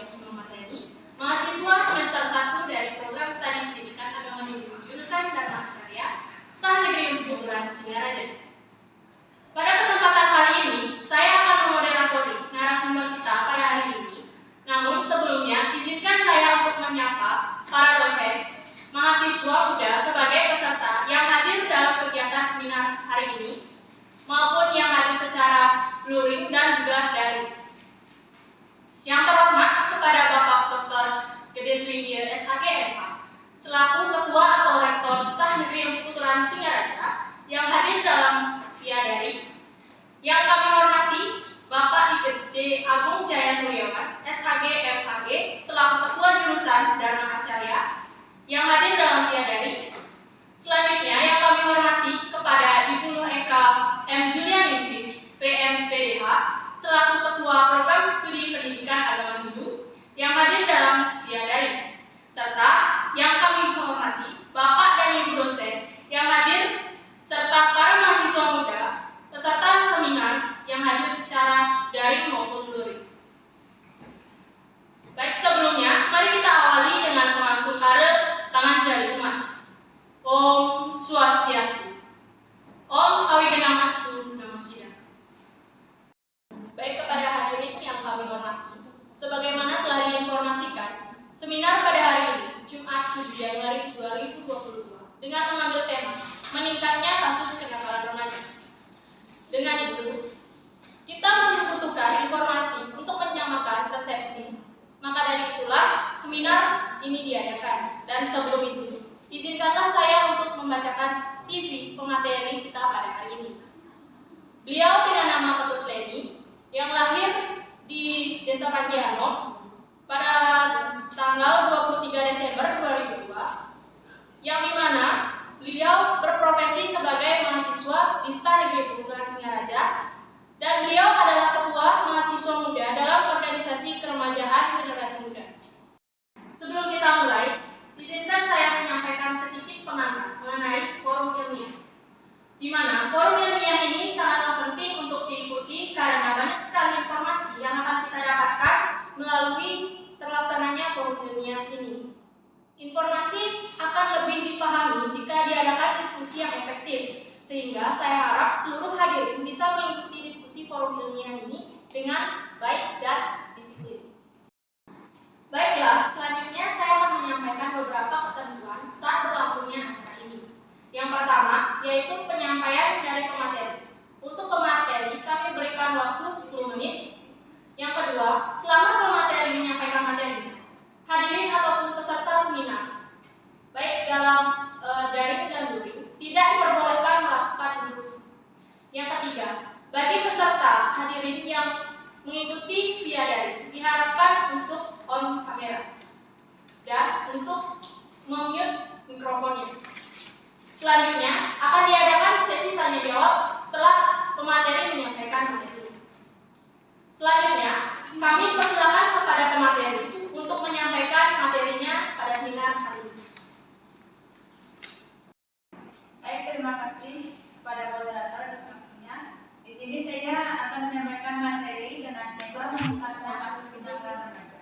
Kusuma Mardani, mahasiswa semester 1 dari program studi pendidikan agama Hindu jurusan Dharma Acarya, Sekolah Negeri Unggulan Singaraja. Pada kesempatan kali ini, saya akan memoderatori narasumber kita pada hari ini. Namun sebelumnya, izinkan saya untuk menyapa para dosen, mahasiswa muda sebagai peserta yang hadir dalam kegiatan seminar hari ini, maupun yang hadir secara luring dan juga daring. Yang terhormat kepada Bapak Dr. Gede Swindia SAG MH, selaku Ketua atau Rektor Staf Negeri Unggulan Singaraja yang hadir dalam via daring. Yang kami hormati Bapak Igede Agung Jaya Suryawan SAG MHG, selaku Ketua Jurusan Dharma Acarya yang hadir dalam via daring. Selanjutnya yang kami hormati kepada Ibu Nur Eka M. Julianingsih PM PDH, selaku Ketua Program Studi Pendidikan Agama Hindu yang hadir dalam via daring, serta yang kami hormati Bapak dan Ibu dosen yang hadir serta para mahasiswa muda peserta seminar yang hadir secara daring maupun luring. Baik, sebelumnya mari kita awali dengan Pengasuhara Tangan Jari Umat. Om Swastiastu. Om Awigenamastu Namo Buddhaya. Baik, kepada hadirin yang kami hormati, sebagaimana telah diinformasikan, seminar pada hari ini, Jumat 7 Januari 2022, dengan mengambil tema meningkatnya kasus kenakalan remaja. Dengan itu, kita membutuhkan informasi untuk menyamakan persepsi. Maka dari itulah seminar ini diadakan. Dan sebelum itu, izinkanlah saya untuk membacakan CV pemateri kita pada hari ini. Beliau dengan nama Ketut Leni, yang lahir di Desa Panjiano pada tanggal 23 Desember 2002, yang dimana beliau berprofesi sebagai mahasiswa di Sekolah Negeri Unggulan Singaraja, dan beliau adalah Ketua Mahasiswa Muda dalam Organisasi Keremajaan Generasi Muda. Sebelum kita mulai, izinkan saya menyampaikan sedikit pengantar mengenai forum ilmiah, di mana forum ilmiah ini sangatlah penting untuk diikuti karena banyak sekali informasi yang akan kita dapatkan melalui terlaksananya forum ilmiah ini. Informasi akan lebih dipahami jika diadakan diskusi yang efektif, sehingga saya harap seluruh hadirin bisa mengikuti diskusi forum ilmiah ini dengan baik dan disiplin. Baiklah, selanjutnya saya akan menyampaikan beberapa ketentuan saat berlangsungnya acara ini. Yang pertama, yaitu penyampaian dari pemateri. Untuk pemateri, kami berikan waktu 10 menit. Yang kedua, selama pemateri menyampaikan materinya, hadirin ataupun peserta seminar, baik dalam daring dan luring, tidak diperbolehkan melakukan interupsi. Yang ketiga, bagi peserta hadirin yang mengikuti via daring, diharapkan untuk on kamera dan untuk mute mikrofonnya. Selanjutnya akan diadakan sesi tanya jawab setelah pemateri menyampaikan materi. Selanjutnya, kami persilakan kepada pemateri untuk menyampaikan materinya pada seminar hari ini. Baik, terima kasih kepada moderator atas waktunya. Di sini saya akan menyampaikan materi dengan tema meningkatnya kasus kenakalan remaja.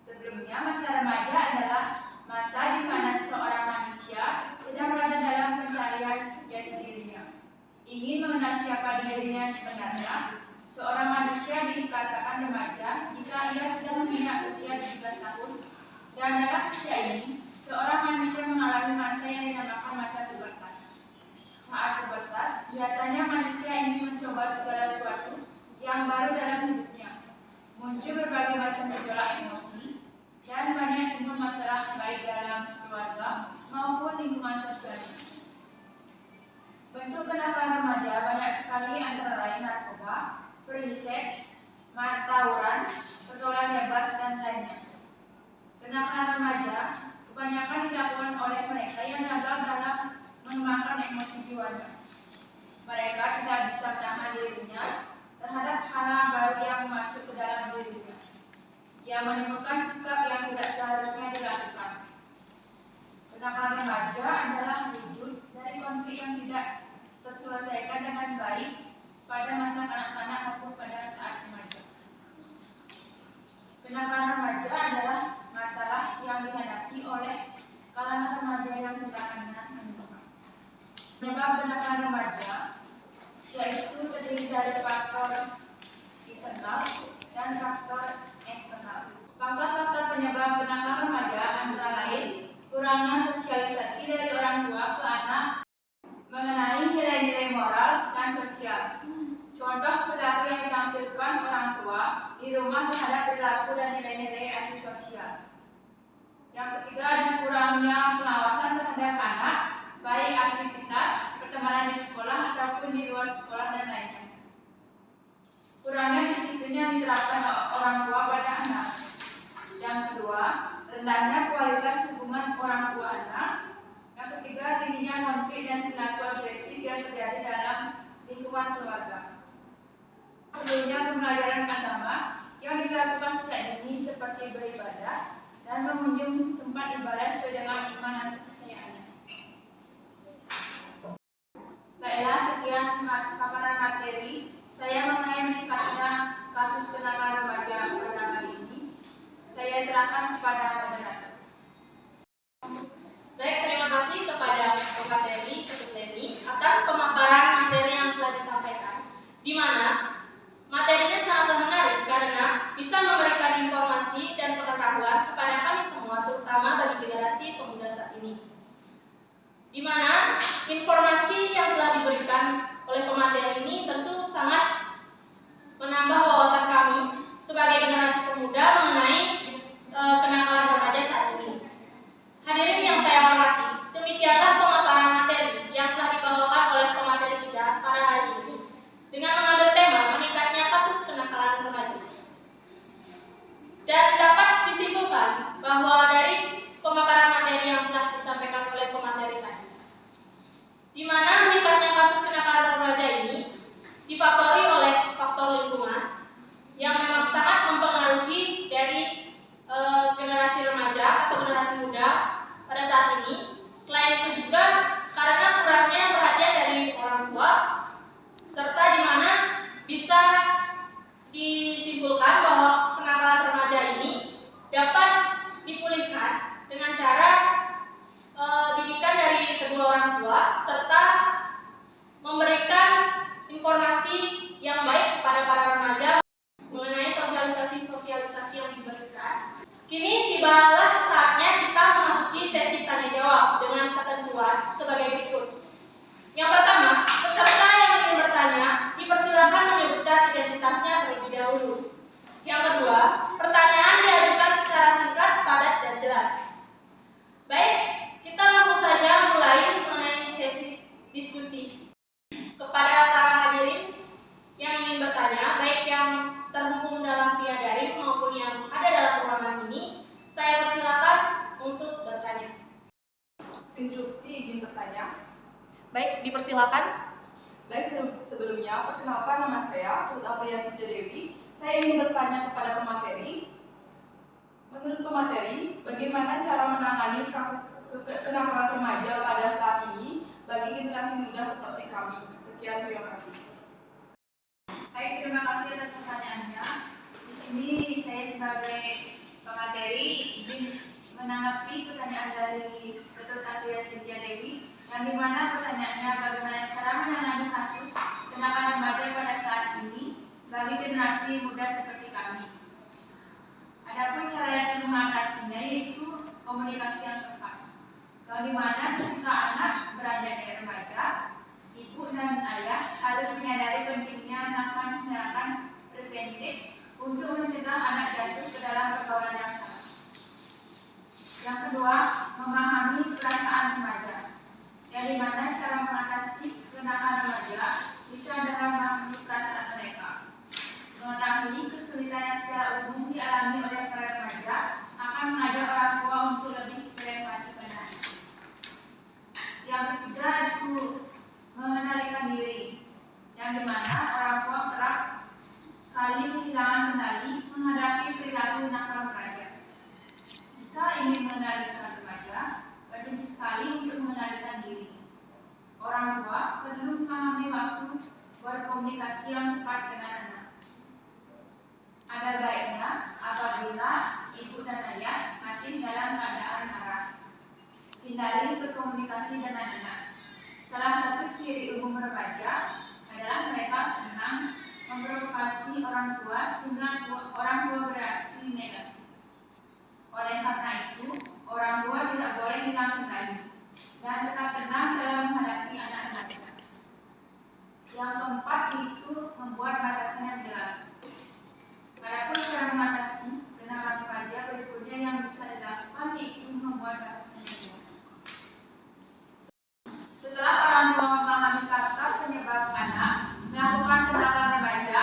Sebelumnya, masa remaja adalah masa di mana seorang manusia sedang berada dalam pencarian jati dirinya. Ingin mengenal siapa dirinya sebenarnya, seorang manusia dikatakan remaja jika ia sudah menginjak usia 17 tahun. Dan dalam usia ini, seorang manusia mengalami masa yang dinamakan masa pubertas. Saat pubertas, biasanya manusia ingin mencoba segala sesuatu yang baru dalam hidupnya. Muncul berbagai macam gejolak emosi dan banyak timbul masalah baik dalam keluarga maupun lingkungan sosial. Bentuk kenakalan remaja banyak sekali, antara lain narkoba, free sex, tawuran, pergaulan bebas, dan lainnya. Kenakalan remaja kebanyakan dilakukan oleh mereka yang gagal dalam mengembangkan emosi jiwanya. Mereka tidak bisa menahan dirinya terhadap hal-hal baru yang masuk ke dalam dirinya, yang menimbulkan sikap yang tidak seharusnya dilakukan. Kenakalan remaja adalah wujud dari konflik yang tidak terselesaikan dengan baik pada masa kanak-kanak maupun pada saat remaja. Kenakalan menyebabkannya meningkat. Penyebab kenakalan remaja yaitu terdiri dari faktor internal dan faktor eksternal. Faktor-faktor penyebab kenakalan remaja antara lain kurangnya sosialisasi dari orang tua ke anak mengenai nilai-nilai moral dan sosial. Contoh perilaku yang ditampilkan orang tua di rumah terhadap perilaku dan nilai-nilai antisosial. Yang ketiga, ada kurangnya pengawasan terhadap anak, baik aktivitas, pertemanan di sekolah ataupun di luar sekolah dan lainnya. Kurangnya disiplin yang diterapkan orang tua pada anak. Yang kedua, rendahnya kualitas hubungan orang tua anak. Yang ketiga, tingginya konflik dan perilaku agresif yang terjadi dalam lingkungan keluarga. Perlunya pembelajaran agama yang dilakukan sejak dini seperti beribadah dan mengunjung tempat ibadah sesuai dengan iman dan kepercayaannya. Baiklah, sekian paparan materi saya mengenai meningkatnya kasus kenakalan remaja pada kali ini. Saya serahkan kepada moderator. Baik, terima kasih kepada pemateri Ketut Leni atas pemaparan materi yang telah disampaikan, di mana materinya sangatlah menarik karena bisa memberikan informasi dan pengetahuan kepada kami semua, terutama bagi generasi pemuda saat ini. Di mana informasi yang telah diberikan oleh pemateri ini tentu sangat menambah wawasan kami sebagai generasi pemuda mengenai kenakalan remaja saat ini. Hadirin yang saya hormati, demikianlah pemaparan materi yang telah dibawakan oleh pemateri kita pada hari ini dengan mengambil tema meningkatnya kasus kenakalan remaja. Dan dapat disimpulkan bahwa dari pemaparan materi yang telah disampaikan oleh pemateri tadi, di mana meningkatnya kasus kenakalan remaja ini difaktori oleh faktor lingkungan yang memang sangat mempengaruhi dari generasi remaja atau generasi muda pada saat ini. Selain itu juga karena kurangnya perhatian dari orang tua, serta di mana bisa disimpulkan bahwa kenakalan remaja ini dapat dipulihkan dengan cara didikan dari kedua orang tua serta memberikan informasi yang baik kepada para remaja mengenai sosialisasi yang diberikan. Kini tibalah saatnya kita memasuki sesi tanya jawab dengan ketentuan sebagai berikut. Yang pertama, peserta yang ingin bertanya dipersilakan menyebutkan identitasnya terlebih dahulu. Yang kedua, pertanyaan diajukan secara singkat, padat, dan jelas. Baik, kita langsung saja mulai mengenai sesi diskusi. Kepada para hadirin yang ingin bertanya, baik yang terhubung dalam via daring maupun yang ada dalam ruangan ini, saya persilakan untuk bertanya. Interupsi izin bertanya. Baik, dipersilakan. Baik, sebelumnya perkenalkan nama saya Tut Apriya Sitya Dewi. Saya ingin bertanya kepada pemateri. Menurut pemateri, bagaimana cara menangani kasus kenakalan remaja pada saat ini bagi generasi muda seperti kami? Sekian, terima kasih. Baik, terima kasih atas pertanyaannya. Di sini saya sebagai pemateri izin menanggapi pertanyaan dari Ketut Apriya Sitya Dewi, yang dimana pertanyaannya bagaimana cara menangani kasus kenakalan remaja pada saat ini bagi generasi muda seperti kami. Adapun cara yang mengatasinya yaitu komunikasi yang tepat. Yang dimana ketika anak beranjak dari remaja, ibu dan ayah harus menyadari pentingnya melakukan tindakan preventif untuk mencegah anak jatuh ke dalam pergaulan yang salah. Yang kedua, memahami perasaan remaja, yang dimana cara mengatasi kenakalan remaja bisa dalam memahami perasaan mereka. Mengetahui kesulitan yang secara umum dialami oleh para remaja akan mengajak orang tua untuk lebih berempati pada anak. Yang ketiga itu mengendalikan diri, yang dimana orang tua kerap kali kehilangan kendali menghadapi perilaku nakal remaja. Jika ingin mengendalikan remaja, penting sekali untuk mengendalikan diri. Orang tua perlu memahami waktu berkomunikasi yang tepat dengan anak. Ada baiknya apabila ibu dan ayah masih dalam keadaan marah, hindari berkomunikasi berkomunikasi dengan anak. Salah satu ciri umum remaja adalah mereka senang memprovokasi orang tua sehingga orang tua bereaksi negatif. Oleh karena itu, orang tua tidak boleh hilang kendali dan tetap tenang dalam menghadapi anak remaja. Yang keempat itu membuat batasan yang jelas. Adapun cara mengatasi kenakalan remaja berikutnya yang bisa dilakukan yaitu membuat batasan yang jelas. Setelah orang tua memahami faktor penyebab anak melakukan kenakalan remaja,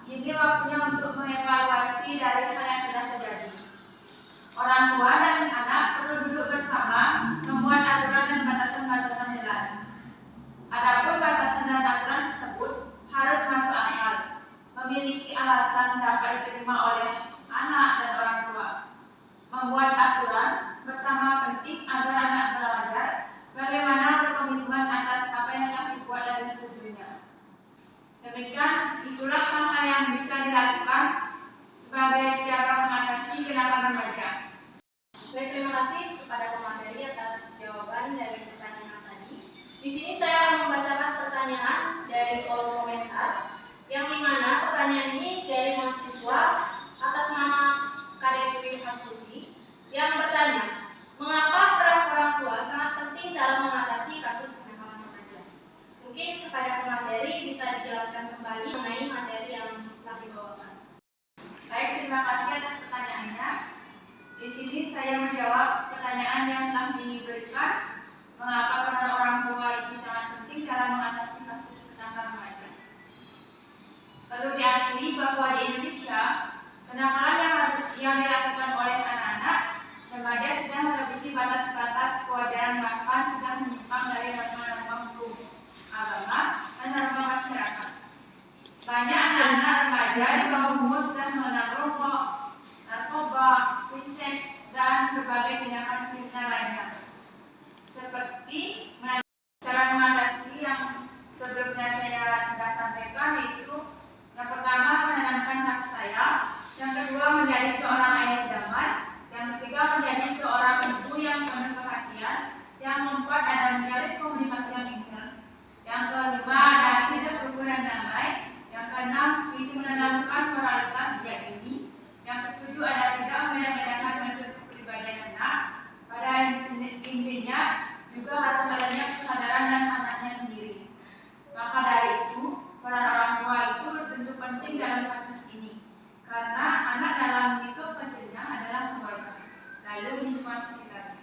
ini waktunya untuk mengevaluasi dari hal yang sudah terjadi. Orang tua dan anak perlu duduk bersama membuat aturan dan batasan-batasan jelas. Adapun batasan dan aturan tersebut harus masuk akal, memiliki alasan dapat diterima oleh anak dan orang tua. Membuat aturan bersama penting agar anak belajar bagaimana berkomitmen atas apa yang telah dibuat dan disetujuinya. Demikian, itulah hal-hal yang bisa dilakukan sebagai cara mengatasi kenakalan remaja. Baik, terima kasih kepada pemateri atas jawaban dari pertanyaan tadi. Di sini saya akan membacakan pertanyaan dari kolom komentar, yang dimana pertanyaan ini dari mahasiswa atas nama Kadek Hastuti yang bertanya, mengapa peran orang tua sangat penting dalam mengatasi kasus kenakalan remaja? Mungkin kepada pemateri bisa dijelaskan kembali mengenai materi yang telah dibawakan. Baik, terima kasih atas pertanyaannya. Di sini saya menjawab pertanyaan yang telah diberikan, mengapa peran orang tua itu sangat penting dalam mengatasi kasus kenakalan remaja. Perlu diakui bahwa di Indonesia, kenakalan yang dilakukan oleh anak-anak remaja sudah melebihi batas-batas kewajaran, bahkan sudah menyimpang dari norma-norma hukum, agama, dan norma masyarakat. Banyak anak-anak remaja di bawah umur sudah mengenal rokok, narkoba, seks, dan berbagai tindakan kriminal lainnya. Seperti cara mengatasi yang sebelumnya saya sudah sampaikan, yaitu yang pertama menanamkan kasih sayang, yang kedua menjadi seorang ayah idaman, yang ketiga menjadi seorang ibu yang penuh perhatian, yang keempat ada menjalin komunikasi yang intens, yang kelima ada hidup rukun dan damai, yang keenam itu menanamkan moralitas sejak dini, yang ketujuh ada tidak membeda-bedakan bentuk kepribadian anak. Pada intinya juga harus adanya kesadaran dan anaknya sendiri. Maka dari itu, peran orang tua itu tentu penting dalam kasus ini, karena anak dalam lingkup kecilnya adalah keluarga, lalu lingkungan sekitarnya.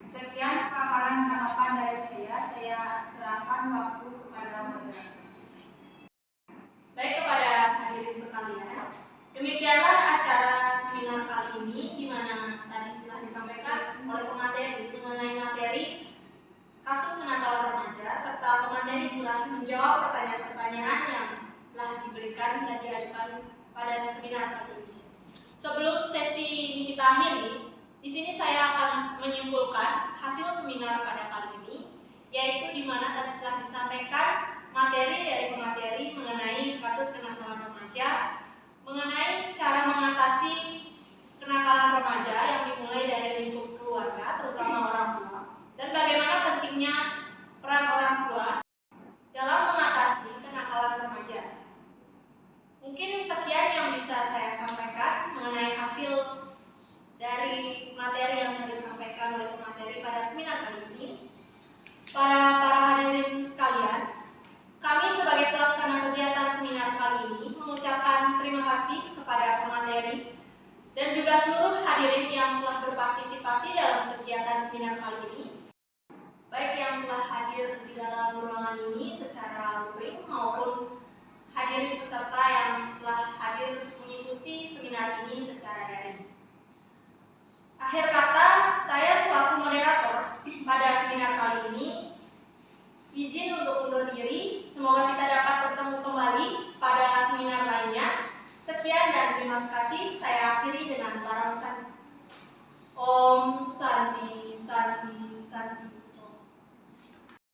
Sekian paparan tanggapan dari saya serahkan waktu kepada moderator. Baik, kepada hadirin sekalian, demikianlah acara seminar kali ini, di mana tadi telah disampaikan oleh pemateri mengenai materi kasus kenakalan remaja, serta pemateri telah menjawab pertanyaan-pertanyaan yang telah diberikan dan diajukan pada seminar kali ini. Sebelum sesi ini kita akhiri, di sini saya akan menyimpulkan hasil seminar pada kali ini, yaitu di mana tadi telah disampaikan materi dari pemateri mengenai kasus kenakalan remaja, mengenai cara mengatasi kenakalan remaja yang dimulai dari lingkup keluarga, terutama orang tua, dan bagaimana pentingnya peran orang tua dalam mengatasi kenakalan remaja. Mungkin sekian yang bisa saya sampaikan mengenai hasil dari materi yang telah disampaikan oleh pemateri pada seminar kali ini. Para hadirin sekalian, kami sebagai pelaksana kegiatan seminar kali ini mengucapkan terima kasih kepada pemateri dan juga seluruh hadirin yang telah berpartisipasi dalam kegiatan seminar kali ini, baik yang telah hadir di dalam ruangan ini secara luring maupun hadirin peserta yang telah hadir mengikuti seminar ini secara daring. Akhir kata, saya selaku moderator pada seminar kali ini izin untuk undur diri. Semoga kita dapat bertemu kembali pada seminar lainnya. Sekian dan terima kasih. Saya akhiri dengan parang santi. Om Santi Santi Santi.